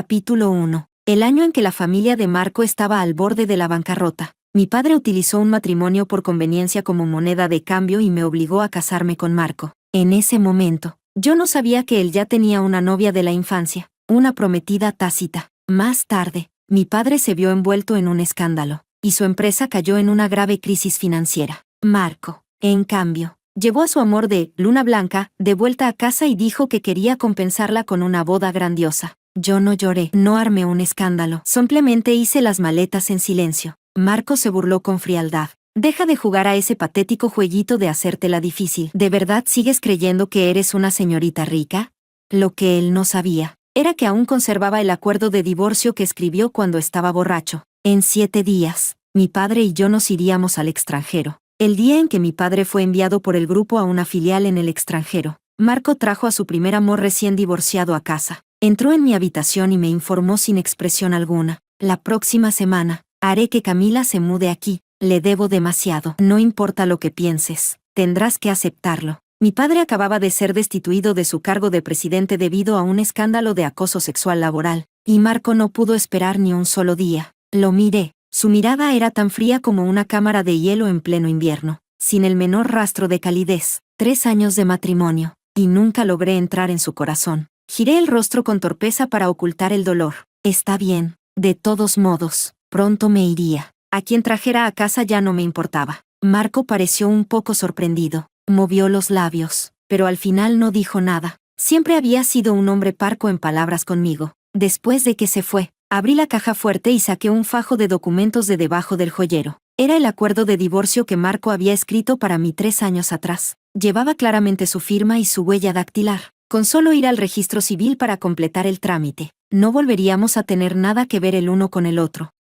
Capítulo 1. El año en que la familia de Marco estaba al borde de la bancarrota, mi padre utilizó un matrimonio por conveniencia como moneda de cambio y me obligó a casarme con Marco. En ese momento, yo no sabía que él ya tenía una novia de la infancia, una prometida tácita. Más tarde, mi padre se vio envuelto en un escándalo, y su empresa cayó en una grave crisis financiera. Marco, en cambio, llevó a su amor de Luna Blanca de vuelta a casa y dijo que quería compensarla con una boda grandiosa. Yo no lloré, no armé un escándalo, simplemente hice las maletas en silencio. Marco se burló con frialdad. Deja de jugar a ese patético jueguito de hacértela difícil. ¿De verdad sigues creyendo que eres una señorita rica? Lo que él no sabía era que aún conservaba el acuerdo de divorcio que escribió cuando estaba borracho. En 7 días, mi padre y yo nos iríamos al extranjero. El día en que mi padre fue enviado por el grupo a una filial en el extranjero, Marco trajo a su primer amor recién divorciado a casa. Entró en mi habitación y me informó sin expresión alguna: la próxima semana, haré que Camila se mude aquí, le debo demasiado. No importa lo que pienses, tendrás que aceptarlo. Mi padre acababa de ser destituido de su cargo de presidente debido a un escándalo de acoso sexual laboral, y Marco no pudo esperar ni un solo día. Lo miré. Su mirada era tan fría como una cámara de hielo en pleno invierno, sin el menor rastro de calidez. 3 años de matrimonio, y nunca logré entrar en su corazón. Giré el rostro con torpeza para ocultar el dolor. Está bien, de todos modos, pronto me iría. A quien trajera a casa ya no me importaba. Marco pareció un poco sorprendido. Movió los labios, pero al final no dijo nada. Siempre había sido un hombre parco en palabras conmigo. Después de que se fue, abrí la caja fuerte y saqué un fajo de documentos de debajo del joyero. Era el acuerdo de divorcio que Marco había escrito para mí 3 años atrás. Llevaba claramente su firma y su huella dactilar. Con solo ir al registro civil para completar el trámite, no volveríamos a tener nada que ver el uno con el otro.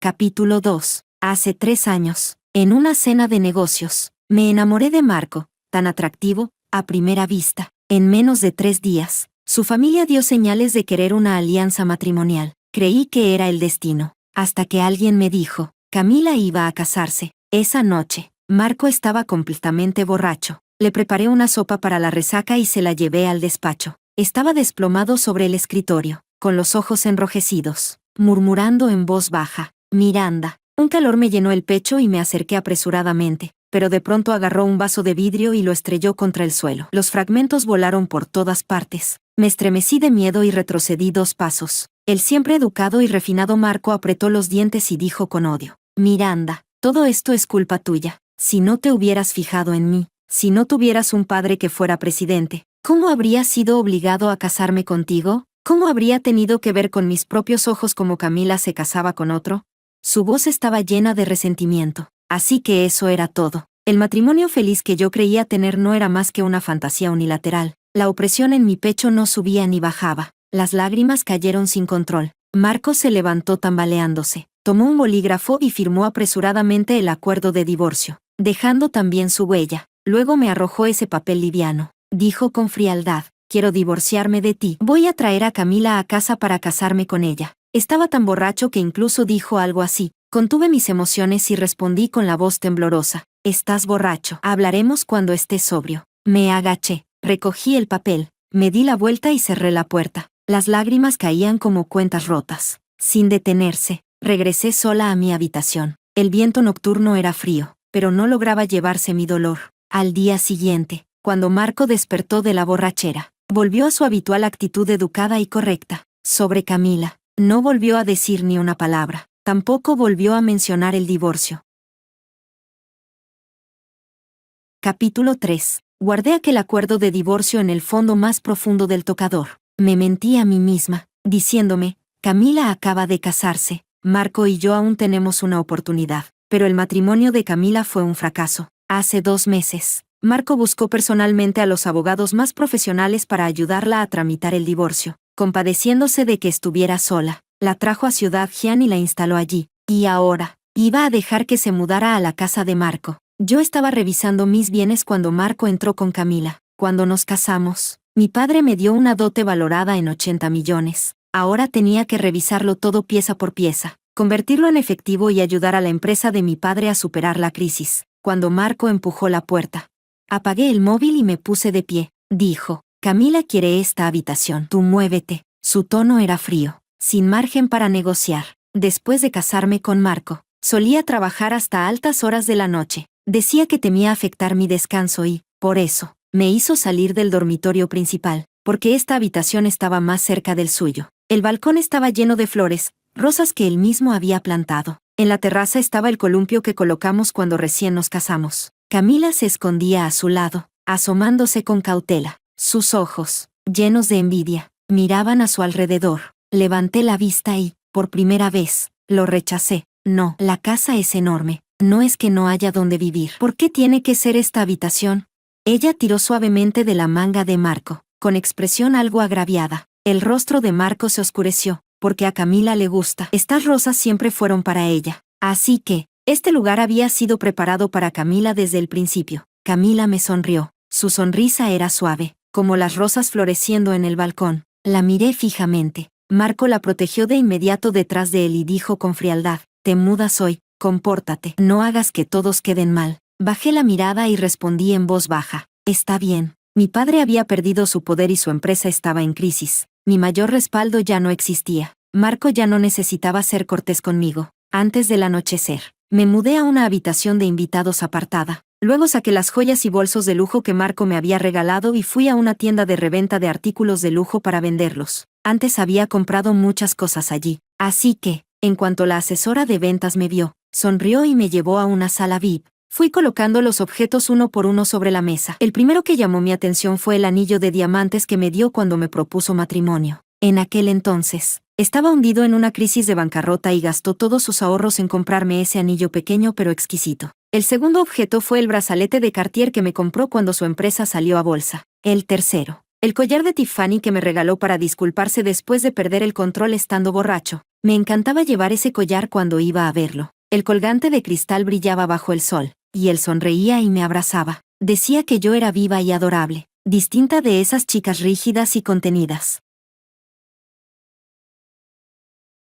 Capítulo 2. Hace 3 años, en una cena de negocios, me enamoré de Marco, tan atractivo, a primera vista. En menos de 3 días, su familia dio señales de querer una alianza matrimonial. Creí que era el destino, hasta que alguien me dijo: Camila iba a casarse. Esa noche, Marco estaba completamente borracho. Le preparé una sopa para la resaca y se la llevé al despacho. Estaba desplomado sobre el escritorio, con los ojos enrojecidos, murmurando en voz baja: Miranda. Un calor me llenó el pecho y me acerqué apresuradamente, pero de pronto agarró un vaso de vidrio y lo estrelló contra el suelo. Los fragmentos volaron por todas partes. Me estremecí de miedo y retrocedí 2 pasos. El siempre educado y refinado Marco apretó los dientes y dijo con odio: Miranda, todo esto es culpa tuya. Si no te hubieras fijado en mí, si no tuvieras un padre que fuera presidente, ¿cómo habría sido obligado a casarme contigo? ¿Cómo habría tenido que ver con mis propios ojos cómo Camila se casaba con otro? Su voz estaba llena de resentimiento. Así que eso era todo. El matrimonio feliz que yo creía tener no era más que una fantasía unilateral. La opresión en mi pecho no subía ni bajaba. Las lágrimas cayeron sin control. Marco se levantó tambaleándose. Tomó un bolígrafo y firmó apresuradamente el acuerdo de divorcio, dejando también su huella. Luego me arrojó ese papel liviano. Dijo con frialdad: Quiero divorciarme de ti. Voy a traer a Camila a casa para casarme con ella. Estaba tan borracho que incluso dijo algo así. Contuve mis emociones y respondí con la voz temblorosa: Estás borracho. Hablaremos cuando estés sobrio. Me agaché, recogí el papel, me di la vuelta y cerré la puerta. Las lágrimas caían como cuentas rotas. Sin detenerse, regresé sola a mi habitación. El viento nocturno era frío, pero no lograba llevarse mi dolor. Al día siguiente, cuando Marco despertó de la borrachera, volvió a su habitual actitud educada y correcta. Sobre Camila, no volvió a decir ni una palabra. Tampoco volvió a mencionar el divorcio. Capítulo 3. Guardé aquel acuerdo de divorcio en el fondo más profundo del tocador. Me mentí a mí misma, diciéndome: Camila acaba de casarse, Marco y yo aún tenemos una oportunidad. Pero el matrimonio de Camila fue un fracaso. Hace 2 meses, Marco buscó personalmente a los abogados más profesionales para ayudarla a tramitar el divorcio. Compadeciéndose de que estuviera sola, la trajo a Ciudad Gián y la instaló allí. Y ahora, iba a dejar que se mudara a la casa de Marco. Yo estaba revisando mis bienes cuando Marco entró con Camila. Cuando nos casamos, mi padre me dio una dote valorada en 80 millones. Ahora tenía que revisarlo todo pieza por pieza, convertirlo en efectivo y ayudar a la empresa de mi padre a superar la crisis. Cuando Marco empujó la puerta, apagué el móvil y me puse de pie. Dijo: Camila quiere esta habitación. Tú muévete. Su tono era frío, sin margen para negociar. Después de casarme con Marco, solía trabajar hasta altas horas de la noche. Decía que temía afectar mi descanso y, por eso, me hizo salir del dormitorio principal, porque esta habitación estaba más cerca del suyo. El balcón estaba lleno de flores, rosas que él mismo había plantado. En la terraza estaba el columpio que colocamos cuando recién nos casamos. Camila se escondía a su lado, asomándose con cautela. Sus ojos, llenos de envidia, miraban a su alrededor. Levanté la vista y, por primera vez, lo rechacé. No, la casa es enorme. No es que no haya donde vivir. ¿Por qué tiene que ser esta habitación? Ella tiró suavemente de la manga de Marco, con expresión algo agraviada. El rostro de Marco se oscureció, porque a Camila le gusta. Estas rosas siempre fueron para ella. Así que, este lugar había sido preparado para Camila desde el principio. Camila me sonrió. Su sonrisa era suave, como las rosas floreciendo en el balcón. La miré fijamente. Marco la protegió de inmediato detrás de él y dijo con frialdad: «Te mudas hoy, compórtate, no hagas que todos queden mal». Bajé la mirada y respondí en voz baja: «Está bien». Mi padre había perdido su poder y su empresa estaba en crisis. Mi mayor respaldo ya no existía. Marco ya no necesitaba ser cortés conmigo. Antes del anochecer, me mudé a una habitación de invitados apartada. Luego saqué las joyas y bolsos de lujo que Marco me había regalado y fui a una tienda de reventa de artículos de lujo para venderlos. Antes había comprado muchas cosas allí. Así que, en cuanto la asesora de ventas me vio, sonrió y me llevó a una sala VIP. Fui colocando los objetos uno por uno sobre la mesa. El primero que llamó mi atención fue el anillo de diamantes que me dio cuando me propuso matrimonio. En aquel entonces, estaba hundido en una crisis de bancarrota y gastó todos sus ahorros en comprarme ese anillo pequeño pero exquisito. El segundo objeto fue el brazalete de Cartier que me compró cuando su empresa salió a bolsa. El tercero, el collar de Tiffany que me regaló para disculparse después de perder el control estando borracho. Me encantaba llevar ese collar cuando iba a verlo. El colgante de cristal brillaba bajo el sol, y él sonreía y me abrazaba. Decía que yo era viva y adorable, distinta de esas chicas rígidas y contenidas.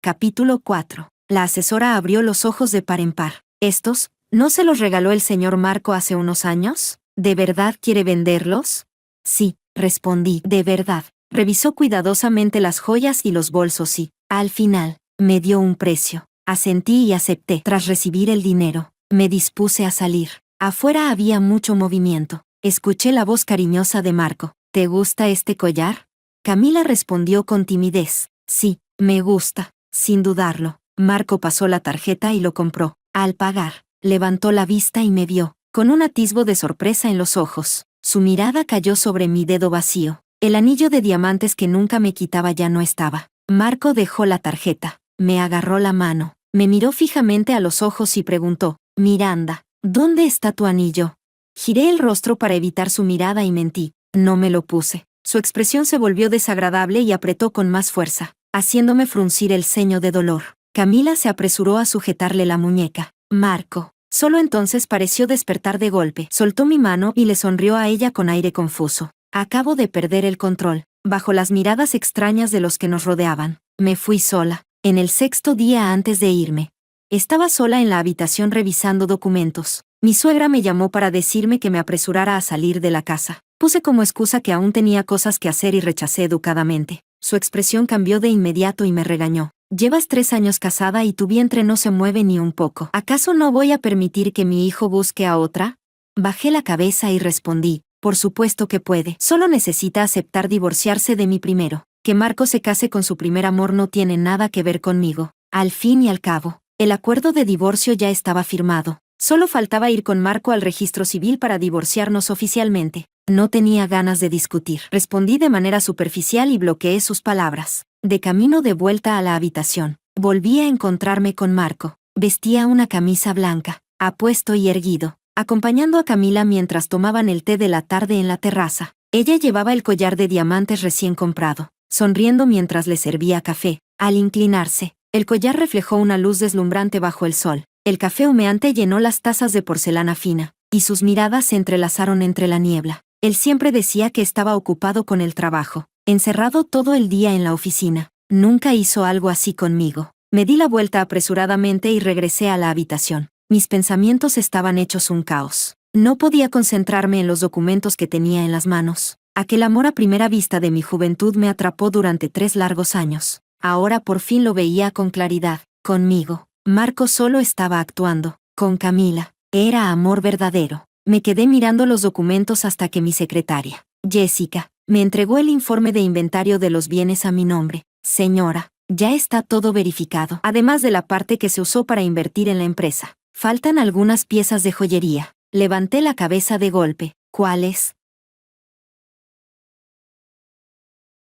Capítulo 4. La asesora abrió los ojos de par en par. ¿Estos, no se los regaló el señor Marco hace unos años? ¿De verdad quiere venderlos? Sí, respondí, de verdad. Revisó cuidadosamente las joyas y los bolsos y, al final, me dio un precio. Asentí y acepté. Tras recibir el dinero, me dispuse a salir. Afuera había mucho movimiento. Escuché la voz cariñosa de Marco. ¿Te gusta este collar? Camila respondió con timidez. Sí, me gusta. Sin dudarlo, Marco pasó la tarjeta y lo compró. Al pagar, levantó la vista y me vio, con un atisbo de sorpresa en los ojos. Su mirada cayó sobre mi dedo vacío. El anillo de diamantes que nunca me quitaba ya no estaba. Marco dejó la tarjeta, me agarró la mano, me miró fijamente a los ojos y preguntó: «Miranda, ¿dónde está tu anillo?». Giré el rostro para evitar su mirada y mentí. No me lo puse. Su expresión se volvió desagradable y apretó con más fuerza, haciéndome fruncir el ceño de dolor. Camila se apresuró a sujetarle la muñeca. Marco, solo entonces pareció despertar de golpe. Soltó mi mano y le sonrió a ella con aire confuso. Acabo de perder el control. Bajo las miradas extrañas de los que nos rodeaban, me fui sola. En el sexto día antes de irme, estaba sola en la habitación revisando documentos. Mi suegra me llamó para decirme que me apresurara a salir de la casa. Puse como excusa que aún tenía cosas que hacer y rechacé educadamente. Su expresión cambió de inmediato y me regañó. «Llevas 3 años casada y tu vientre no se mueve ni un poco. ¿Acaso no voy a permitir que mi hijo busque a otra?». Bajé la cabeza y respondí: «Por supuesto que puede. Solo necesita aceptar divorciarse de mí primero. Que Marco se case con su primer amor no tiene nada que ver conmigo». Al fin y al cabo, el acuerdo de divorcio ya estaba firmado. Solo faltaba ir con Marco al registro civil para divorciarnos oficialmente. No tenía ganas de discutir. Respondí de manera superficial y bloqueé sus palabras. De camino de vuelta a la habitación, volví a encontrarme con Marco. Vestía una camisa blanca, apuesto y erguido, acompañando a Camila mientras tomaban el té de la tarde en la terraza. Ella llevaba el collar de diamantes recién comprado, sonriendo mientras le servía café. Al inclinarse, el collar reflejó una luz deslumbrante bajo el sol. El café humeante llenó las tazas de porcelana fina, y sus miradas se entrelazaron entre la niebla. Él siempre decía que estaba ocupado con el trabajo, encerrado todo el día en la oficina. Nunca hizo algo así conmigo. Me di la vuelta apresuradamente y regresé a la habitación. Mis pensamientos estaban hechos un caos. No podía concentrarme en los documentos que tenía en las manos. Aquel amor a primera vista de mi juventud me atrapó durante 3 largos años. Ahora por fin lo veía con claridad. Conmigo, Marco solo estaba actuando. Con Camila, era amor verdadero. Me quedé mirando los documentos hasta que mi secretaria, Jessica, me entregó el informe de inventario de los bienes a mi nombre. Señora, ya está todo verificado, además de la parte que se usó para invertir en la empresa. Faltan algunas piezas de joyería. Levanté la cabeza de golpe. ¿Cuáles?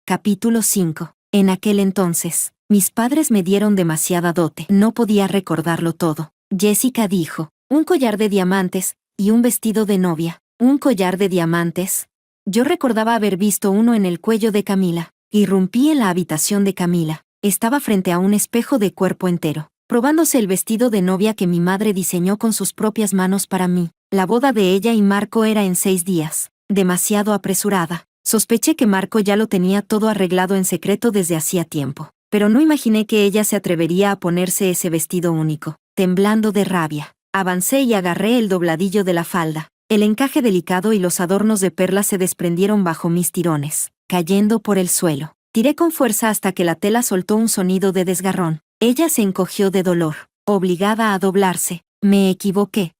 Capítulo 5. En aquel entonces, mis padres me dieron demasiada dote. No podía recordarlo todo. Jessica dijo, un collar de diamantes y un vestido de novia. ¿Un collar de diamantes? Yo recordaba haber visto uno en el cuello de Camila. Irrumpí en la habitación de Camila. Estaba frente a un espejo de cuerpo entero, probándose el vestido de novia que mi madre diseñó con sus propias manos para mí. La boda de ella y Marco era en 6 días. Demasiado apresurada. Sospeché que Marco ya lo tenía todo arreglado en secreto desde hacía tiempo, pero no imaginé que ella se atrevería a ponerse ese vestido único. Temblando de rabia, avancé y agarré el dobladillo de la falda. El encaje delicado y los adornos de perlas se desprendieron bajo mis tirones, cayendo por el suelo. Tiré con fuerza hasta que la tela soltó un sonido de desgarrón. Ella se encogió de dolor, obligada a doblarse. Me equivoqué.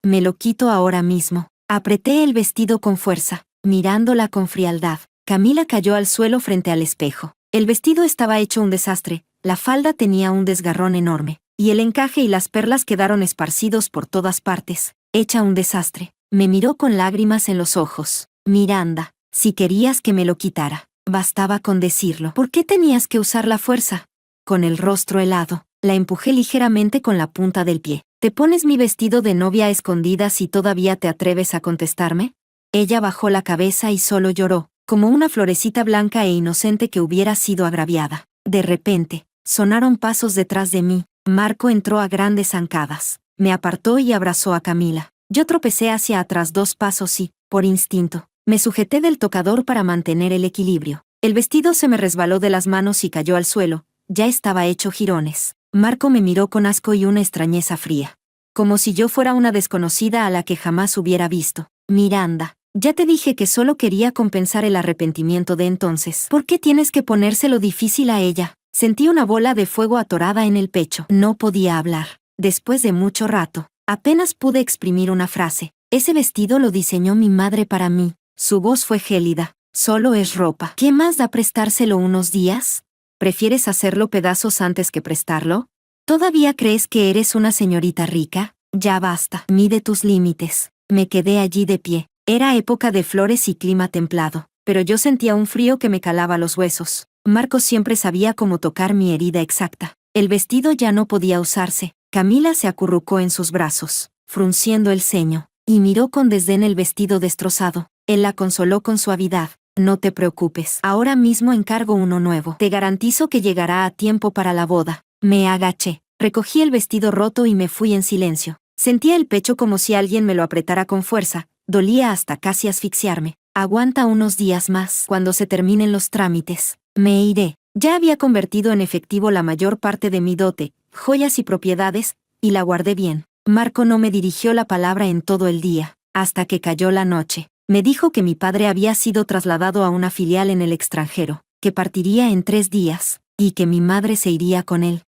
Me lo quito ahora mismo. Apreté el vestido con fuerza, mirándola con frialdad. Camila cayó al suelo frente al espejo. El vestido estaba hecho un desastre, la falda tenía un desgarrón enorme, y el encaje y las perlas quedaron esparcidos por todas partes. Hecha un desastre. Me miró con lágrimas en los ojos. Miranda, si querías que me lo quitara, bastaba con decirlo. ¿Por qué tenías que usar la fuerza? Con el rostro helado, la empujé ligeramente con la punta del pie. ¿Te pones mi vestido de novia a escondidas y todavía te atreves a contestarme? Ella bajó la cabeza y solo lloró, como una florecita blanca e inocente que hubiera sido agraviada. De repente, sonaron pasos detrás de mí. Marco entró a grandes zancadas. Me apartó y abrazó a Camila. Yo tropecé hacia atrás 2 pasos y, por instinto, me sujeté del tocador para mantener el equilibrio. El vestido se me resbaló de las manos y cayó al suelo. Ya estaba hecho jirones. Marco me miró con asco y una extrañeza fría. Como si yo fuera una desconocida a la que jamás hubiera visto. Miranda, ya te dije que solo quería compensar el arrepentimiento de entonces. ¿Por qué tienes que ponérselo difícil a ella? Sentí una bola de fuego atorada en el pecho. No podía hablar. Después de mucho rato, apenas pude exprimir una frase. Ese vestido lo diseñó mi madre para mí. Su voz fue gélida. Solo es ropa. ¿Qué más da prestárselo unos días? ¿Prefieres hacerlo pedazos antes que prestarlo? ¿Todavía crees que eres una señorita rica? Ya basta. Mide tus límites. Me quedé allí de pie. Era época de flores y clima templado, pero yo sentía un frío que me calaba los huesos. Marco siempre sabía cómo tocar mi herida exacta. El vestido ya no podía usarse. Camila se acurrucó en sus brazos, frunciendo el ceño, y miró con desdén el vestido destrozado. Él la consoló con suavidad. No te preocupes, ahora mismo encargo uno nuevo. Te garantizo que llegará a tiempo para la boda. Me agaché, recogí el vestido roto y me fui en silencio. Sentía el pecho como si alguien me lo apretara con fuerza, dolía hasta casi asfixiarme. Aguanta unos días más. Cuando se terminen los trámites, me iré. Ya había convertido en efectivo la mayor parte de mi dote, joyas y propiedades, y la guardé bien. Marco no me dirigió la palabra en todo el día, hasta que cayó la noche. Me dijo que mi padre había sido trasladado a una filial en el extranjero, que partiría en 3 días, y que mi madre se iría con él.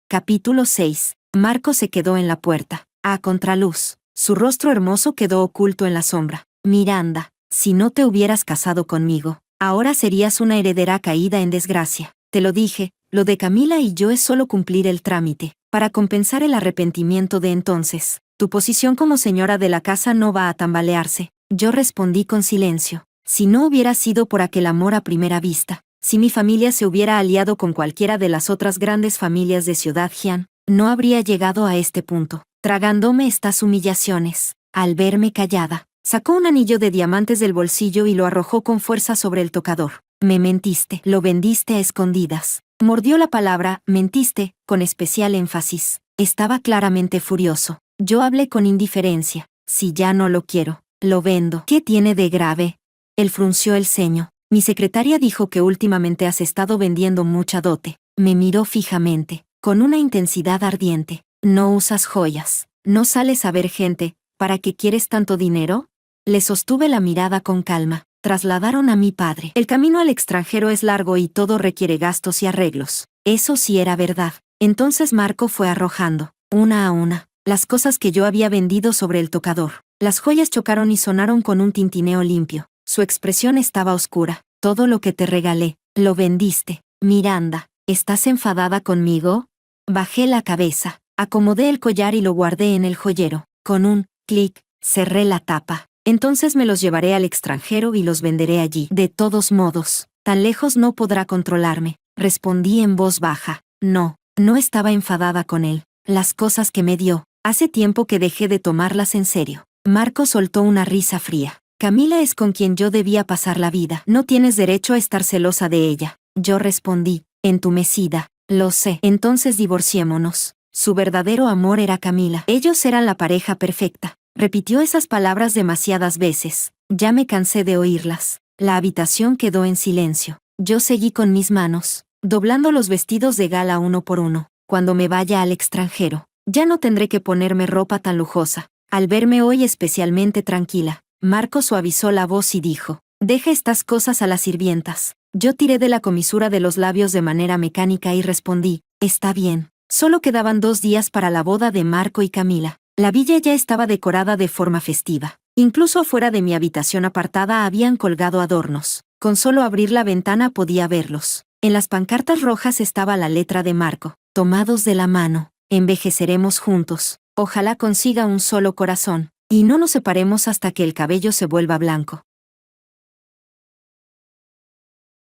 Capítulo 6. Marco se quedó en la puerta, a contraluz. Su rostro hermoso quedó oculto en la sombra. Miranda, si no te hubieras casado conmigo, ahora serías una heredera caída en desgracia. Te lo dije, lo de Camila y yo es solo cumplir el trámite, para compensar el arrepentimiento de entonces. Tu posición como señora de la casa no va a tambalearse. Yo respondí con silencio. Si no hubiera sido por aquel amor a primera vista, si mi familia se hubiera aliado con cualquiera de las otras grandes familias de Ciudad Jian, no habría llegado a este punto, tragándome estas humillaciones. Al verme callada, sacó un anillo de diamantes del bolsillo y lo arrojó con fuerza sobre el tocador. Me mentiste, lo vendiste a escondidas. Mordió la palabra, mentiste, con especial énfasis. Estaba claramente furioso. Yo hablé con indiferencia. Si ya no lo quiero, lo vendo. ¿Qué tiene de grave? Él frunció el ceño. Mi secretaria dijo que últimamente has estado vendiendo mucha dote. Me miró fijamente, con una intensidad ardiente. No usas joyas, no sales a ver gente. ¿Para qué quieres tanto dinero? Le sostuve la mirada con calma. Trasladaron a mi padre. El camino al extranjero es largo y todo requiere gastos y arreglos. Eso sí era verdad. Entonces Marco fue arrojando, una a una, las cosas que yo había vendido sobre el tocador. Las joyas chocaron y sonaron con un tintineo limpio. Su expresión estaba oscura. Todo lo que te regalé, lo vendiste. Miranda, ¿estás enfadada conmigo? Bajé la cabeza, acomodé el collar y lo guardé en el joyero. Con un clic, cerré la tapa. Entonces me los llevaré al extranjero y los venderé allí. De todos modos, tan lejos no podrá controlarme. Respondí en voz baja. No estaba enfadada con él. Las cosas que me dio, hace tiempo que dejé de tomarlas en serio. Marco soltó una risa fría. Camila es con quien yo debía pasar la vida. No tienes derecho a estar celosa de ella. Yo respondí, entumecida. Lo sé. Entonces divorciémonos. Su verdadero amor era Camila. Ellos eran la pareja perfecta. Repitió esas palabras demasiadas veces. Ya me cansé de oírlas. La habitación quedó en silencio. Yo seguí con mis manos, doblando los vestidos de gala uno por uno. Cuando me vaya al extranjero, ya no tendré que ponerme ropa tan lujosa. Al verme hoy especialmente tranquila, Marco suavizó la voz y dijo, deja estas cosas a las sirvientas. Yo tiré de la comisura de los labios de manera mecánica y respondí, está bien. Solo quedaban 2 días para la boda de Marco y Camila. La villa ya estaba decorada de forma festiva. Incluso afuera de mi habitación apartada habían colgado adornos. Con solo abrir la ventana podía verlos. En las pancartas rojas estaba la letra de Marco. Tomados de la mano, envejeceremos juntos. Ojalá consiga un solo corazón, y no nos separemos hasta que el cabello se vuelva blanco.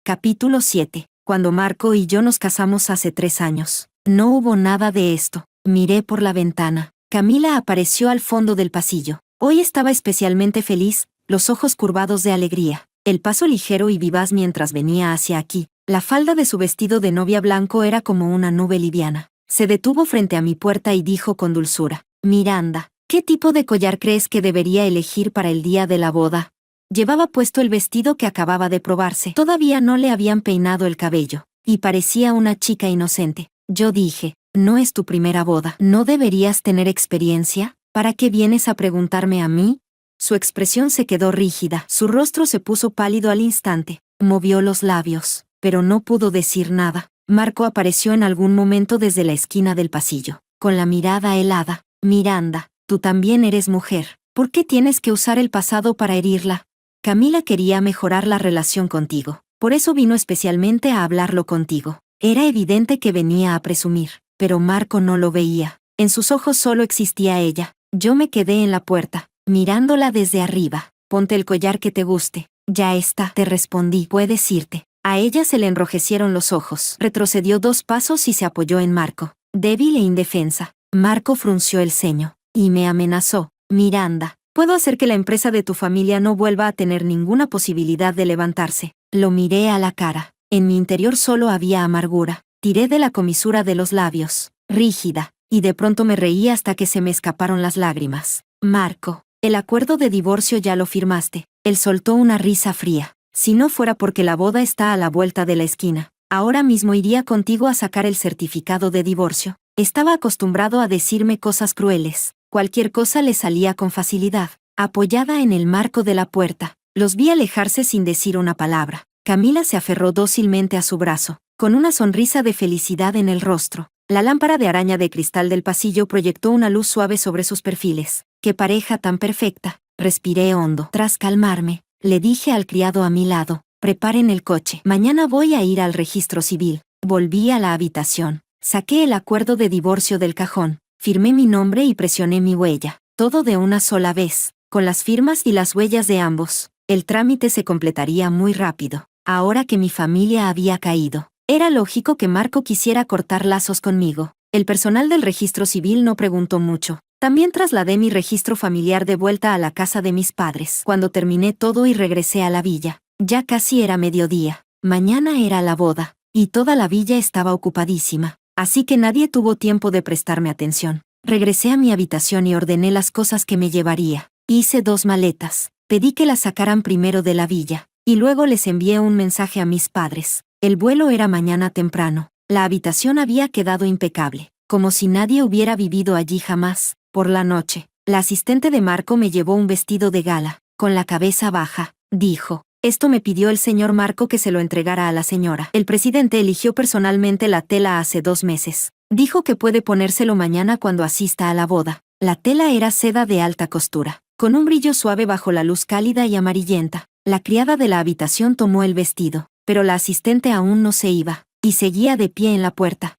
Capítulo 7. Cuando Marco y yo nos casamos hace 3 años, no hubo nada de esto. Miré por la ventana. Camila apareció al fondo del pasillo. Hoy estaba especialmente feliz, los ojos curvados de alegría, el paso ligero y vivaz mientras venía hacia aquí. La falda de su vestido de novia blanco era como una nube liviana. Se detuvo frente a mi puerta y dijo con dulzura, Miranda, ¿qué tipo de collar crees que debería elegir para el día de la boda? Llevaba puesto el vestido que acababa de probarse. Todavía no le habían peinado el cabello, y parecía una chica inocente. Yo dije, no es tu primera boda. ¿No deberías tener experiencia? ¿Para qué vienes a preguntarme a mí? Su expresión se quedó rígida. Su rostro se puso pálido al instante. Movió los labios, pero no pudo decir nada. Marco apareció en algún momento desde la esquina del pasillo, con la mirada helada. Miranda, tú también eres mujer. ¿Por qué tienes que usar el pasado para herirla? Camila quería mejorar la relación contigo. Por eso vino especialmente a hablarlo contigo. Era evidente que venía a presumir, pero Marco no lo veía. En sus ojos solo existía ella. Yo me quedé en la puerta, mirándola desde arriba. Ponte el collar que te guste. Ya está, te respondí. Puedes irte. A ella se le enrojecieron los ojos. Retrocedió 2 pasos y se apoyó en Marco, débil e indefensa. Marco frunció el ceño, y me amenazó. Miranda, puedo hacer que la empresa de tu familia no vuelva a tener ninguna posibilidad de levantarse. Lo miré a la cara. En mi interior solo había amargura. Tiré de la comisura de los labios, rígida, y de pronto me reí hasta que se me escaparon las lágrimas. Marco, el acuerdo de divorcio ya lo firmaste. Él soltó una risa fría. Si no fuera porque la boda está a la vuelta de la esquina, ahora mismo iría contigo a sacar el certificado de divorcio. Estaba acostumbrado a decirme cosas crueles. Cualquier cosa le salía con facilidad. Apoyada en el marco de la puerta, los vi alejarse sin decir una palabra. Camila se aferró dócilmente a su brazo, con una sonrisa de felicidad en el rostro. La lámpara de araña de cristal del pasillo proyectó una luz suave sobre sus perfiles. ¡Qué pareja tan perfecta! Respiré hondo. Tras calmarme, le dije al criado a mi lado, preparen el coche. Mañana voy a ir al registro civil. Volví a la habitación. Saqué el acuerdo de divorcio del cajón. Firmé mi nombre y presioné mi huella. Todo de una sola vez. Con las firmas y las huellas de ambos, el trámite se completaría muy rápido. Ahora que mi familia había caído, era lógico que Marco quisiera cortar lazos conmigo. El personal del registro civil no preguntó mucho. También trasladé mi registro familiar de vuelta a la casa de mis padres. Cuando terminé todo y regresé a la villa, ya casi era mediodía. Mañana era la boda, y toda la villa estaba ocupadísima, así que nadie tuvo tiempo de prestarme atención. Regresé a mi habitación y ordené las cosas que me llevaría. Hice 2 maletas. Pedí que las sacaran primero de la villa, y luego les envié un mensaje a mis padres. El vuelo era mañana temprano. La habitación había quedado impecable, como si nadie hubiera vivido allí jamás. Por la noche, la asistente de Marco me llevó un vestido de gala. con la cabeza baja, dijo. Esto me pidió el señor Marco que se lo entregara a la señora. El presidente eligió personalmente la tela hace 2 meses. Dijo que puede ponérselo mañana cuando asista a la boda. La tela era seda de alta costura, con un brillo suave bajo la luz cálida y amarillenta. La criada de la habitación tomó el vestido, pero la asistente aún no se iba, y seguía de pie en la puerta.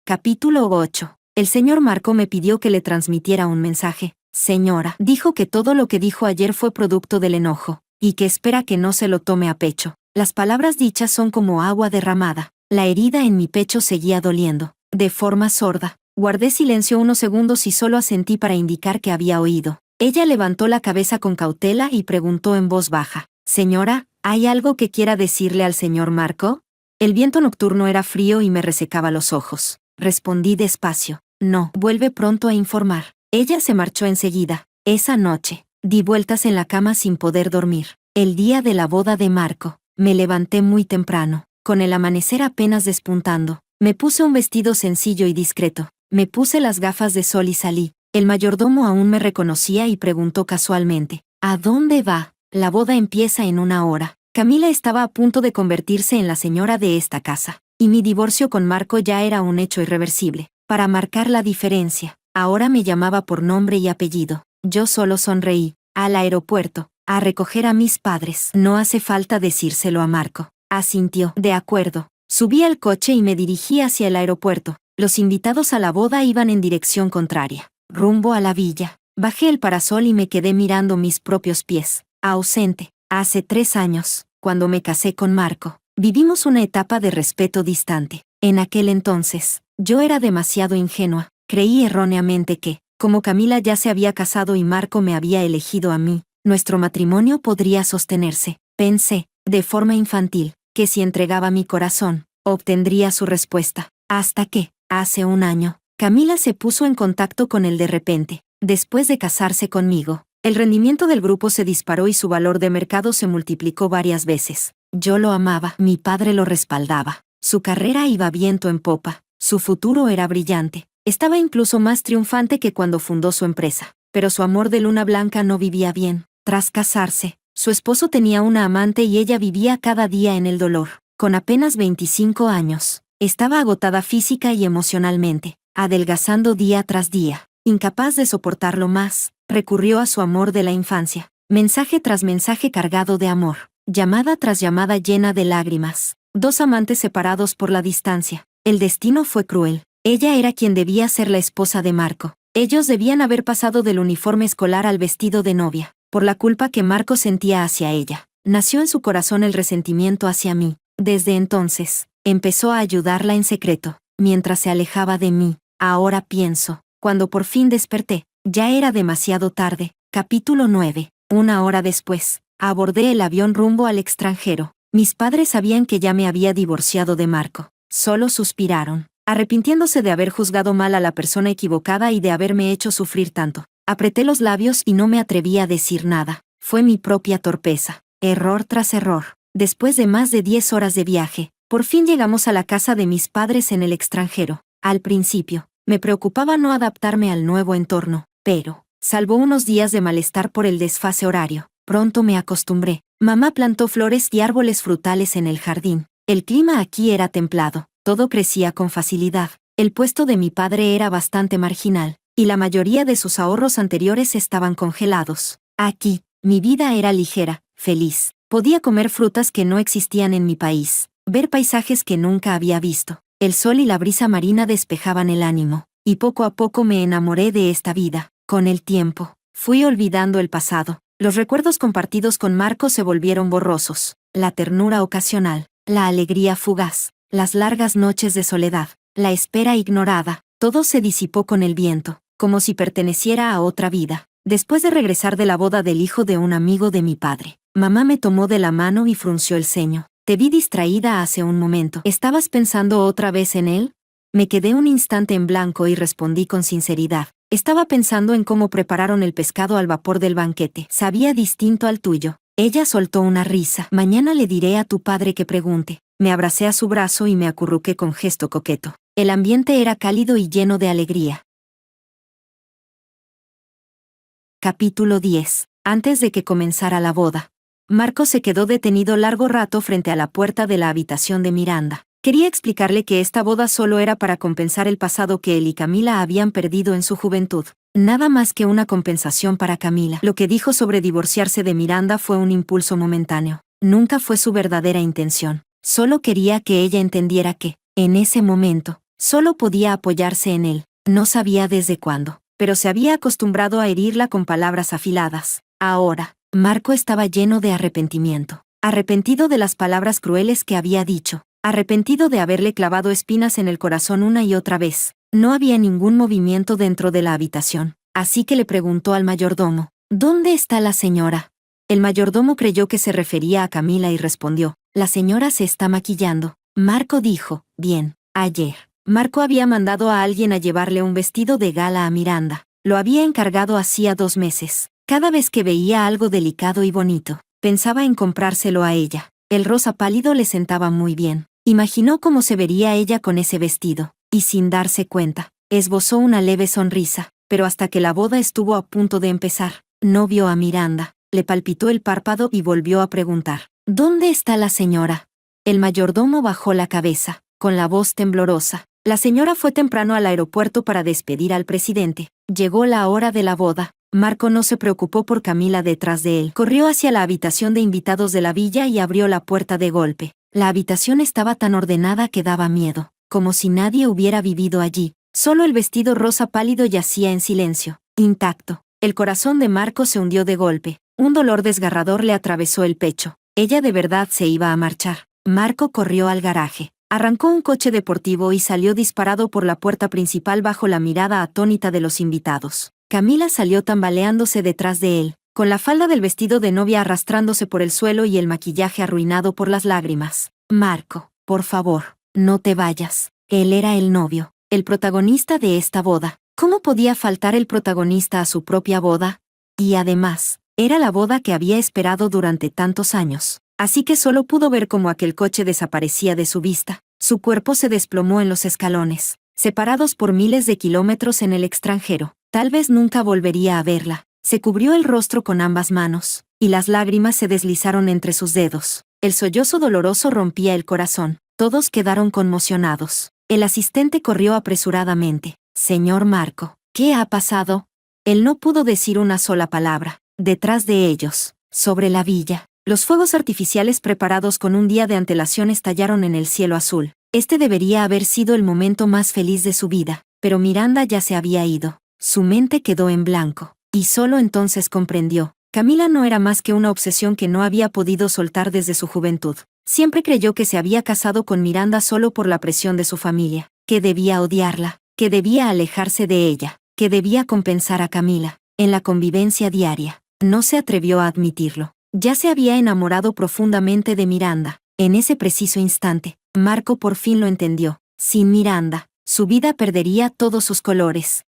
Capítulo 8. El señor Marco me pidió que le transmitiera un mensaje. Señora, dijo que todo lo que dijo ayer fue producto del enojo, y que espera que no se lo tome a pecho. Las palabras dichas son como agua derramada. La herida en mi pecho seguía doliendo. De forma sorda, guardé silencio unos segundos y solo asentí para indicar que había oído. Ella levantó la cabeza con cautela y preguntó en voz baja. Señora, ¿hay algo que quiera decirle al señor Marco? El viento nocturno era frío y me resecaba los ojos. Respondí despacio. No, vuelve pronto a informar. Ella se marchó enseguida. Esa noche, di vueltas en la cama sin poder dormir. El día de la boda de Marco, me levanté muy temprano, con el amanecer apenas despuntando. Me puse un vestido sencillo y discreto. Me puse las gafas de sol y salí. El mayordomo aún me reconocía y preguntó casualmente, ¿a dónde va? La boda empieza en 1 hora. Camila estaba a punto de convertirse en la señora de esta casa, y mi divorcio con Marco ya era un hecho irreversible. Para marcar la diferencia, ahora me llamaba por nombre y apellido. Yo solo sonreí. Al aeropuerto, a recoger a mis padres. No hace falta decírselo a Marco. Asintió. De acuerdo. Subí al coche y me dirigí hacia el aeropuerto. Los invitados a la boda iban en dirección contraria, rumbo a la villa. Bajé el parasol y me quedé mirando mis propios pies. Ausente. Hace 3 años, cuando me casé con Marco, vivimos una etapa de respeto distante. En aquel entonces, yo era demasiado ingenua. Creí erróneamente que, como Camila ya se había casado y Marco me había elegido a mí, nuestro matrimonio podría sostenerse. Pensé, de forma infantil, que si entregaba mi corazón, obtendría su respuesta. Hasta que, hace 1 año, Camila se puso en contacto con él de repente. Después de casarse conmigo, el rendimiento del grupo se disparó y su valor de mercado se multiplicó varias veces. Yo lo amaba, mi padre lo respaldaba. Su carrera iba viento en popa, su futuro era brillante. Estaba incluso más triunfante que cuando fundó su empresa. Pero su amor de luna blanca no vivía bien. Tras casarse, su esposo tenía una amante y ella vivía cada día en el dolor. Con apenas 25 años, estaba agotada física y emocionalmente, adelgazando día tras día. Incapaz de soportarlo más, recurrió a su amor de la infancia. Mensaje tras mensaje cargado de amor. Llamada tras llamada llena de lágrimas. 2 amantes separados por la distancia. El destino fue cruel. Ella era quien debía ser la esposa de Marco. Ellos debían haber pasado del uniforme escolar al vestido de novia. Por la culpa que Marco sentía hacia ella, nació en su corazón el resentimiento hacia mí. Desde entonces, empezó a ayudarla en secreto, mientras se alejaba de mí. Ahora pienso, cuando por fin desperté, ya era demasiado tarde. Capítulo 9. 1 hora después, abordé el avión rumbo al extranjero. Mis padres sabían que ya me había divorciado de Marco. Solo suspiraron, arrepintiéndose de haber juzgado mal a la persona equivocada y de haberme hecho sufrir tanto. Apreté los labios y no me atreví a decir nada. Fue mi propia torpeza. Error tras error. Después de más de 10 horas de viaje, por fin llegamos a la casa de mis padres en el extranjero. Al principio, me preocupaba no adaptarme al nuevo entorno, pero, salvo unos días de malestar por el desfase horario, pronto me acostumbré. Mamá plantó flores y árboles frutales en el jardín. El clima aquí era templado, todo crecía con facilidad. El puesto de mi padre era bastante marginal, y la mayoría de sus ahorros anteriores estaban congelados. Aquí, mi vida era ligera, feliz. Podía comer frutas que no existían en mi país, ver paisajes que nunca había visto. El sol y la brisa marina despejaban el ánimo, y poco a poco me enamoré de esta vida. Con el tiempo, fui olvidando el pasado. Los recuerdos compartidos con Marco se volvieron borrosos. La ternura ocasional, la alegría fugaz, las largas noches de soledad, la espera ignorada, todo se disipó con el viento, como si perteneciera a otra vida. Después de regresar de la boda del hijo de un amigo de mi padre, mamá me tomó de la mano y frunció el ceño. Te vi distraída hace un momento. ¿Estabas pensando otra vez en él? Me quedé un instante en blanco y respondí con sinceridad. Estaba pensando en cómo prepararon el pescado al vapor del banquete. Sabía distinto al tuyo. Ella soltó una risa. Mañana le diré a tu padre que pregunte. Me abracé a su brazo y me acurruqué con gesto coqueto. El ambiente era cálido y lleno de alegría. Capítulo 10. Antes de que comenzara la boda. Marco se quedó detenido largo rato frente a la puerta de la habitación de Miranda. Quería explicarle que esta boda solo era para compensar el pasado que él y Camila habían perdido en su juventud. Nada más que una compensación para Camila. Lo que dijo sobre divorciarse de Miranda fue un impulso momentáneo. Nunca fue su verdadera intención. Solo quería que ella entendiera que, en ese momento, solo podía apoyarse en él. No sabía desde cuándo, pero se había acostumbrado a herirla con palabras afiladas. Ahora, Marco estaba lleno de arrepentimiento. Arrepentido de las palabras crueles que había dicho. Arrepentido de haberle clavado espinas en el corazón una y otra vez. No había ningún movimiento dentro de la habitación, así que le preguntó al mayordomo, ¿dónde está la señora? El mayordomo creyó que se refería a Camila y respondió, la señora se está maquillando. Marco dijo, bien, ayer. Marco había mandado a alguien a llevarle un vestido de gala a Miranda. Lo había encargado hacía 2 meses. Cada vez que veía algo delicado y bonito, pensaba en comprárselo a ella. El rosa pálido le sentaba muy bien. Imaginó cómo se vería ella con ese vestido, y sin darse cuenta, esbozó una leve sonrisa, pero hasta que la boda estuvo a punto de empezar, no vio a Miranda, le palpitó el párpado y volvió a preguntar, ¿dónde está la señora? El mayordomo bajó la cabeza, con la voz temblorosa. La señora fue temprano al aeropuerto para despedir al presidente. Llegó la hora de la boda. Marco no se preocupó por Camila detrás de él. Corrió hacia la habitación de invitados de la villa y abrió la puerta de golpe. La habitación estaba tan ordenada que daba miedo, como si nadie hubiera vivido allí. Solo el vestido rosa pálido yacía en silencio, intacto. El corazón de Marco se hundió de golpe. Un dolor desgarrador le atravesó el pecho. Ella de verdad se iba a marchar. Marco corrió al garaje. Arrancó un coche deportivo y salió disparado por la puerta principal bajo la mirada atónita de los invitados. Camila salió tambaleándose detrás de él, con la falda del vestido de novia arrastrándose por el suelo y el maquillaje arruinado por las lágrimas. Marco, por favor, no te vayas. Él era el novio, el protagonista de esta boda. ¿Cómo podía faltar el protagonista a su propia boda? Y además, era la boda que había esperado durante tantos años. Así que solo pudo ver cómo aquel coche desaparecía de su vista. Su cuerpo se desplomó en los escalones, separados por miles de kilómetros en el extranjero. Tal vez nunca volvería a verla. Se cubrió el rostro con ambas manos, y las lágrimas se deslizaron entre sus dedos. El sollozo doloroso rompía el corazón. Todos quedaron conmocionados. El asistente corrió apresuradamente. Señor Marco, ¿qué ha pasado? Él no pudo decir una sola palabra. Detrás de ellos, sobre la villa, los fuegos artificiales preparados con un día de antelación estallaron en el cielo azul. Este debería haber sido el momento más feliz de su vida, pero Miranda ya se había ido. Su mente quedó en blanco, y solo entonces comprendió. Camila no era más que una obsesión que no había podido soltar desde su juventud. Siempre creyó que se había casado con Miranda solo por la presión de su familia, que debía odiarla, que debía alejarse de ella, que debía compensar a Camila, en la convivencia diaria. No se atrevió a admitirlo. Ya se había enamorado profundamente de Miranda. En ese preciso instante, Marco por fin lo entendió. Sin Miranda, su vida perdería todos sus colores.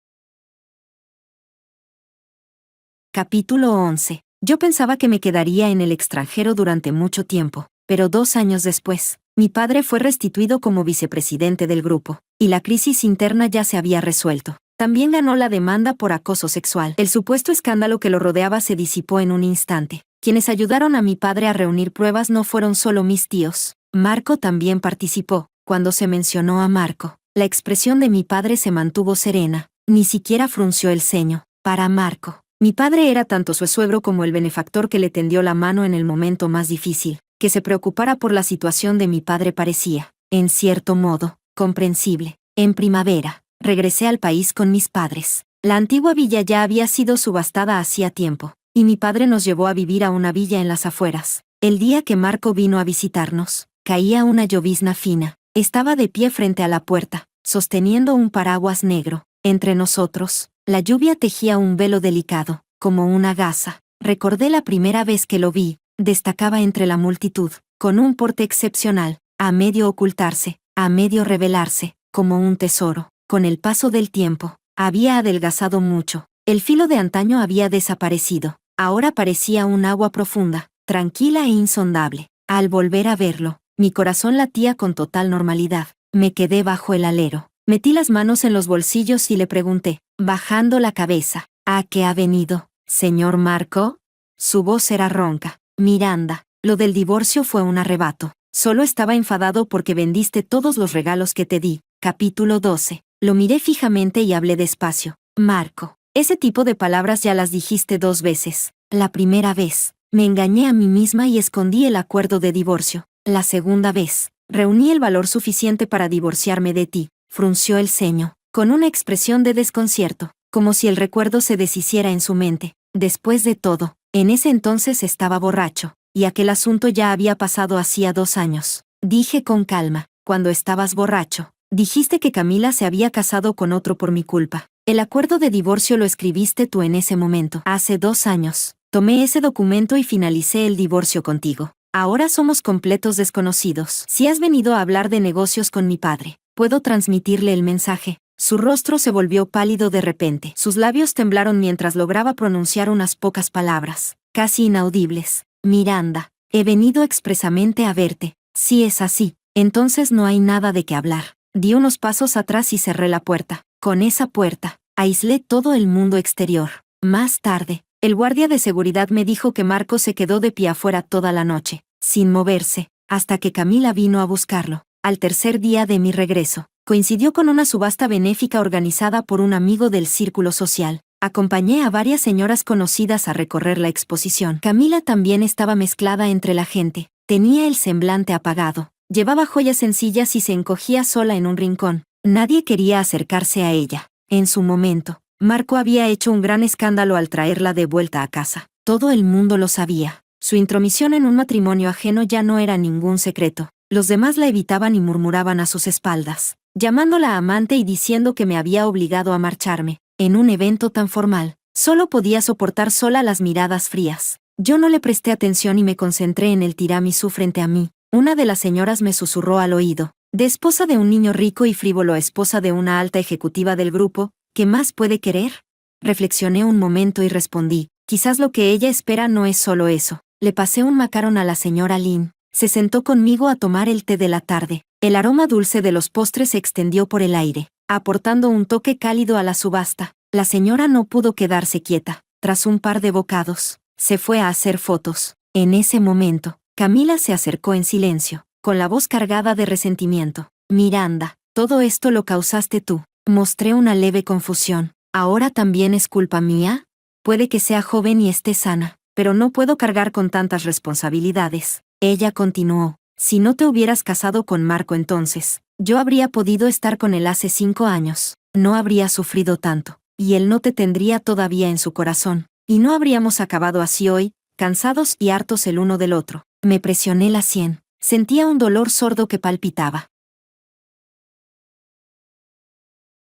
Capítulo 11. Yo pensaba que me quedaría en el extranjero durante mucho tiempo, pero 2 años después, mi padre fue restituido como vicepresidente del grupo, y la crisis interna ya se había resuelto. También ganó la demanda por acoso sexual. El supuesto escándalo que lo rodeaba se disipó en un instante. Quienes ayudaron a mi padre a reunir pruebas no fueron solo mis tíos. Marco también participó. Cuando se mencionó a Marco, la expresión de mi padre se mantuvo serena. Ni siquiera frunció el ceño. Para Marco, mi padre era tanto su suegro como el benefactor que le tendió la mano en el momento más difícil. Que se preocupara por la situación de mi padre parecía, en cierto modo, comprensible. En primavera, regresé al país con mis padres. La antigua villa ya había sido subastada hacía tiempo, y mi padre nos llevó a vivir a una villa en las afueras. El día que Marco vino a visitarnos, caía una llovizna fina. Estaba de pie frente a la puerta, sosteniendo un paraguas negro. Entre nosotros, la lluvia tejía un velo delicado, como una gasa. Recordé la primera vez que lo vi. Destacaba entre la multitud, con un porte excepcional, a medio ocultarse, a medio revelarse, como un tesoro. Con el paso del tiempo, había adelgazado mucho. El filo de antaño había desaparecido. Ahora parecía un agua profunda, tranquila e insondable. Al volver a verlo, mi corazón latía con total normalidad. Me quedé bajo el alero. Metí las manos en los bolsillos y le pregunté, bajando la cabeza, ¿a qué ha venido? Señor Marco. Su voz era ronca. Miranda, lo del divorcio fue un arrebato. Solo estaba enfadado porque vendiste todos los regalos que te di. Capítulo 12. Lo miré fijamente y hablé despacio. Marco, ese tipo de palabras ya las dijiste 2 veces. La primera vez, me engañé a mí misma y escondí el acuerdo de divorcio. La segunda vez, reuní el valor suficiente para divorciarme de ti. Frunció el ceño, con una expresión de desconcierto, como si el recuerdo se deshiciera en su mente. Después de todo, en ese entonces estaba borracho, y aquel asunto ya había pasado hacía 2 años. Dije con calma, cuando estabas borracho, dijiste que Camila se había casado con otro por mi culpa. El acuerdo de divorcio lo escribiste tú en ese momento. Hace 2 años, tomé ese documento y finalicé el divorcio contigo. Ahora somos completos desconocidos. Si has venido a hablar de negocios con mi padre, puedo transmitirle el mensaje. Su rostro se volvió pálido de repente. Sus labios temblaron mientras lograba pronunciar unas pocas palabras, casi inaudibles. Miranda, he venido expresamente a verte. Si es así, entonces no hay nada de qué hablar. Di unos pasos atrás y cerré la puerta. Con esa puerta, aislé todo el mundo exterior. Más tarde, el guardia de seguridad me dijo que Marco se quedó de pie afuera toda la noche, sin moverse, hasta que Camila vino a buscarlo. Al tercer día de mi regreso, coincidió con una subasta benéfica organizada por un amigo del círculo social. Acompañé a varias señoras conocidas a recorrer la exposición. Camila también estaba mezclada entre la gente. Tenía el semblante apagado, llevaba joyas sencillas y se encogía sola en un rincón. Nadie quería acercarse a ella. En su momento, Marco había hecho un gran escándalo al traerla de vuelta a casa. Todo el mundo lo sabía. Su intromisión en un matrimonio ajeno ya no era ningún secreto. Los demás la evitaban y murmuraban a sus espaldas, llamándola amante y diciendo que me había obligado a marcharme. En un evento tan formal, solo podía soportar sola las miradas frías. Yo no le presté atención y me concentré en el tiramisú frente a mí. Una de las señoras me susurró al oído: de esposa de un niño rico y frívolo a esposa de una alta ejecutiva del grupo, ¿qué más puede querer? Reflexioné un momento y respondí: quizás lo que ella espera no es solo eso. Le pasé un macarón a la señora Lynn. Se sentó conmigo a tomar el té de la tarde. El aroma dulce de los postres se extendió por el aire, aportando un toque cálido a la subasta. La señora no pudo quedarse quieta. Tras un par de bocados, se fue a hacer fotos. En ese momento, Camila se acercó en silencio, con la voz cargada de resentimiento. Miranda, todo esto lo causaste tú. Mostré una leve confusión. ¿Ahora también es culpa mía? Puede que sea joven y esté sana, pero no puedo cargar con tantas responsabilidades. Ella continuó: si no te hubieras casado con Marco entonces, yo habría podido estar con él hace 5 años. No habría sufrido tanto, y él no te tendría todavía en su corazón, y no habríamos acabado así hoy, cansados y hartos el uno del otro. Me presioné la sien. Sentía un dolor sordo que palpitaba.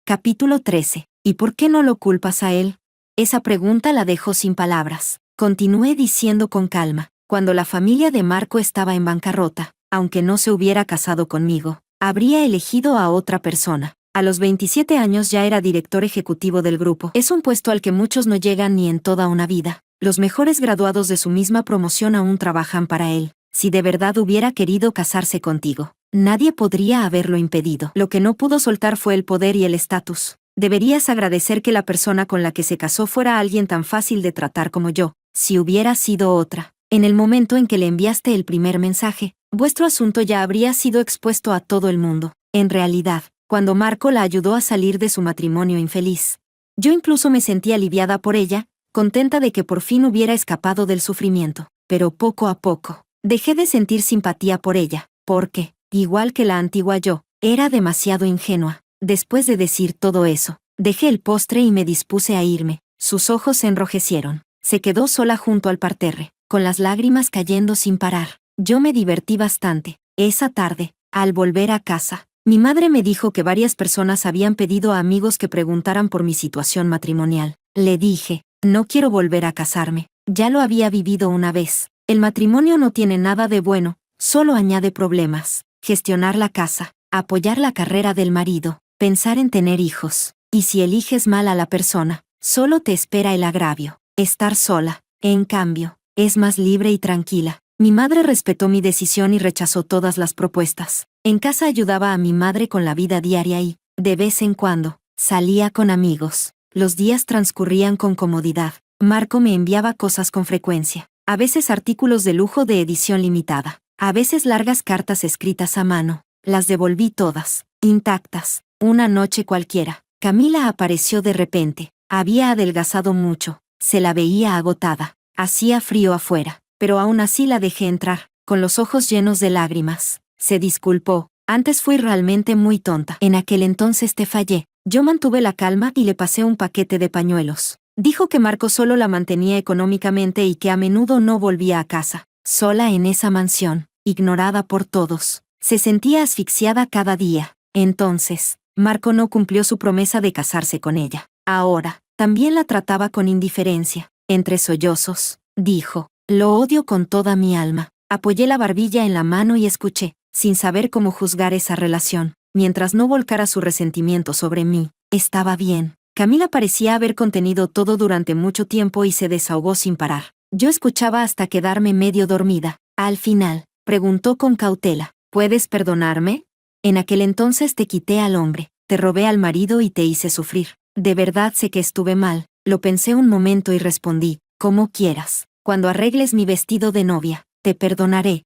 Capítulo 13. ¿Y por qué no lo culpas a él? Esa pregunta la dejó sin palabras. Continué diciendo con calma: cuando la familia de Marco estaba en bancarrota, aunque no se hubiera casado conmigo, habría elegido a otra persona. A los 27 años ya era director ejecutivo del grupo. Es un puesto al que muchos no llegan ni en toda una vida. Los mejores graduados de su misma promoción aún trabajan para él. Si de verdad hubiera querido casarse contigo, nadie podría haberlo impedido. Lo que no pudo soltar fue el poder y el estatus. Deberías agradecer que la persona con la que se casó fuera alguien tan fácil de tratar como yo. Si hubiera sido otra, en el momento en que le enviaste el primer mensaje, vuestro asunto ya habría sido expuesto a todo el mundo. En realidad, cuando Marco la ayudó a salir de su matrimonio infeliz, yo incluso me sentí aliviada por ella, contenta de que por fin hubiera escapado del sufrimiento. Pero poco a poco, dejé de sentir simpatía por ella, porque, igual que la antigua yo, era demasiado ingenua. Después de decir todo eso, dejé el postre y me dispuse a irme. Sus ojos se enrojecieron. Se quedó sola junto al parterre, con las lágrimas cayendo sin parar. Yo me divertí bastante. Esa tarde, al volver a casa, mi madre me dijo que varias personas habían pedido a amigos que preguntaran por mi situación matrimonial. Le dije: no quiero volver a casarme. Ya lo había vivido una vez. El matrimonio no tiene nada de bueno, solo añade problemas. Gestionar la casa, apoyar la carrera del marido, pensar en tener hijos. Y si eliges mal a la persona, solo te espera el agravio. Estar sola, en cambio, es más libre y tranquila. Mi madre respetó mi decisión y rechazó todas las propuestas. En casa ayudaba a mi madre con la vida diaria y, de vez en cuando, salía con amigos. Los días transcurrían con comodidad. Marco me enviaba cosas con frecuencia, a veces artículos de lujo de edición limitada, a veces largas cartas escritas a mano. Las devolví todas, intactas. Una noche cualquiera, Camila apareció de repente. Había adelgazado mucho, se la veía agotada. Hacía frío afuera, pero aún así la dejé entrar, con los ojos llenos de lágrimas. Se disculpó. Antes fui realmente muy tonta. En aquel entonces te fallé. Yo mantuve la calma y le pasé un paquete de pañuelos. Dijo que Marco solo la mantenía económicamente y que a menudo no volvía a casa. Sola en esa mansión, ignorada por todos. Se sentía asfixiada cada día. Entonces, Marco no cumplió su promesa de casarse con ella. Ahora, también la trataba con indiferencia. Entre sollozos, dijo, lo odio con toda mi alma. Apoyé la barbilla en la mano y escuché, sin saber cómo juzgar esa relación, mientras no volcara su resentimiento sobre mí. Estaba bien. Camila parecía haber contenido todo durante mucho tiempo y se desahogó sin parar. Yo escuchaba hasta quedarme medio dormida. Al final, preguntó con cautela, ¿puedes perdonarme? En aquel entonces te quité al hombre, te robé al marido y te hice sufrir. De verdad sé que estuve mal. Lo pensé un momento y respondí, como quieras. Cuando arregles mi vestido de novia, te perdonaré.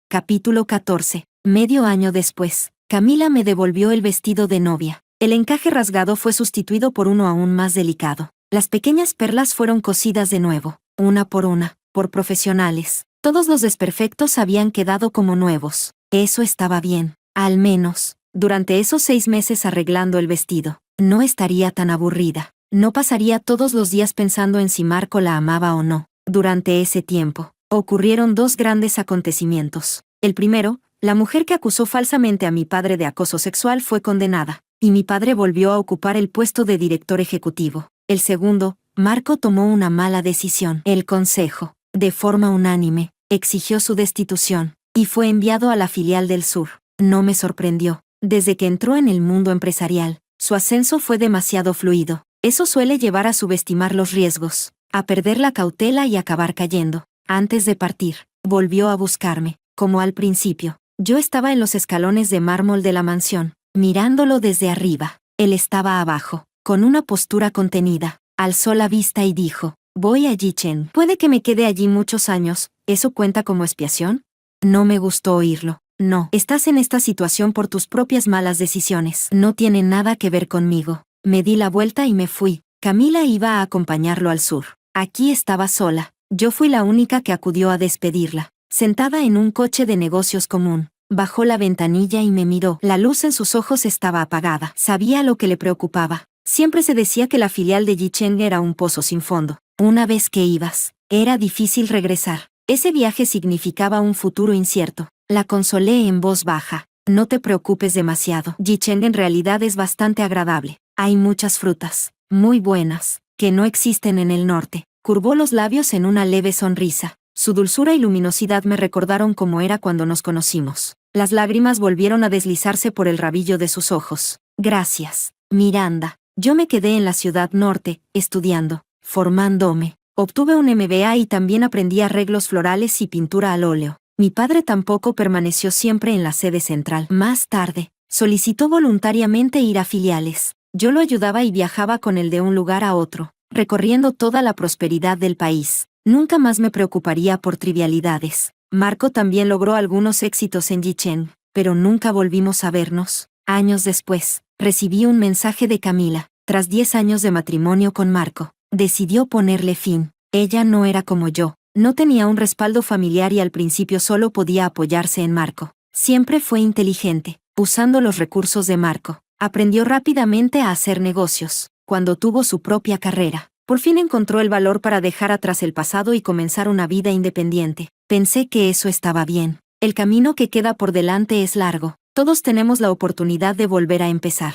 Capítulo 14. Medio año después, Camila me devolvió el vestido de novia. El encaje rasgado fue sustituido por uno aún más delicado. Las pequeñas perlas fueron cosidas de nuevo, una, por profesionales. Todos los desperfectos habían quedado como nuevos. Eso estaba bien. Al menos, durante esos 6 meses arreglando el vestido, no estaría tan aburrida. No pasaría todos los días pensando en si Marco la amaba o no. Durante ese tiempo, ocurrieron 2 grandes acontecimientos. El primero, la mujer que acusó falsamente a mi padre de acoso sexual fue condenada, y mi padre volvió a ocupar el puesto de director ejecutivo. El segundo, Marco tomó una mala decisión. El consejo, de forma unánime, exigió su destitución, y fue enviado a la filial del sur. No me sorprendió. Desde que entró en el mundo empresarial, su ascenso fue demasiado fluido. Eso suele llevar a subestimar los riesgos, a perder la cautela y acabar cayendo. Antes de partir, volvió a buscarme, como al principio. Yo estaba en los escalones de mármol de la mansión, mirándolo desde arriba. Él estaba abajo, con una postura contenida. Alzó la vista y dijo, voy a Yichen. Puede que me quede allí muchos años. ¿Eso cuenta como expiación? No me gustó oírlo. No, estás en esta situación por tus propias malas decisiones. No tiene nada que ver conmigo. Me di la vuelta y me fui. Camila iba a acompañarlo al sur. Aquí estaba sola. Yo fui la única que acudió a despedirla. Sentada en un coche de negocios común, bajó la ventanilla y me miró. La luz en sus ojos estaba apagada. Sabía lo que le preocupaba. Siempre se decía que la filial de Yicheng era un pozo sin fondo. Una vez que ibas, era difícil regresar. Ese viaje significaba un futuro incierto. La consolé en voz baja. No te preocupes demasiado. Yicheng en realidad es bastante agradable. Hay muchas frutas, muy buenas, que no existen en el norte. Curvó los labios en una leve sonrisa. Su dulzura y luminosidad me recordaron cómo era cuando nos conocimos. Las lágrimas volvieron a deslizarse por el rabillo de sus ojos. Gracias, Miranda. Yo me quedé en la ciudad norte, estudiando, formándome. Obtuve un MBA y también aprendí arreglos florales y pintura al óleo. Mi padre tampoco permaneció siempre en la sede central. Más tarde, solicitó voluntariamente ir a filiales. Yo lo ayudaba y viajaba con él de un lugar a otro, recorriendo toda la prosperidad del país. Nunca más me preocuparía por trivialidades. Marco también logró algunos éxitos en Yicheng, pero nunca volvimos a vernos. Años después, recibí un mensaje de Camila. Tras 10 años de matrimonio con Marco, decidió ponerle fin. Ella no era como yo. No tenía un respaldo familiar y al principio solo podía apoyarse en Marco. Siempre fue inteligente, usando los recursos de Marco. Aprendió rápidamente a hacer negocios. Cuando tuvo su propia carrera, por fin encontró el valor para dejar atrás el pasado y comenzar una vida independiente. Pensé que eso estaba bien. El camino que queda por delante es largo. Todos tenemos la oportunidad de volver a empezar.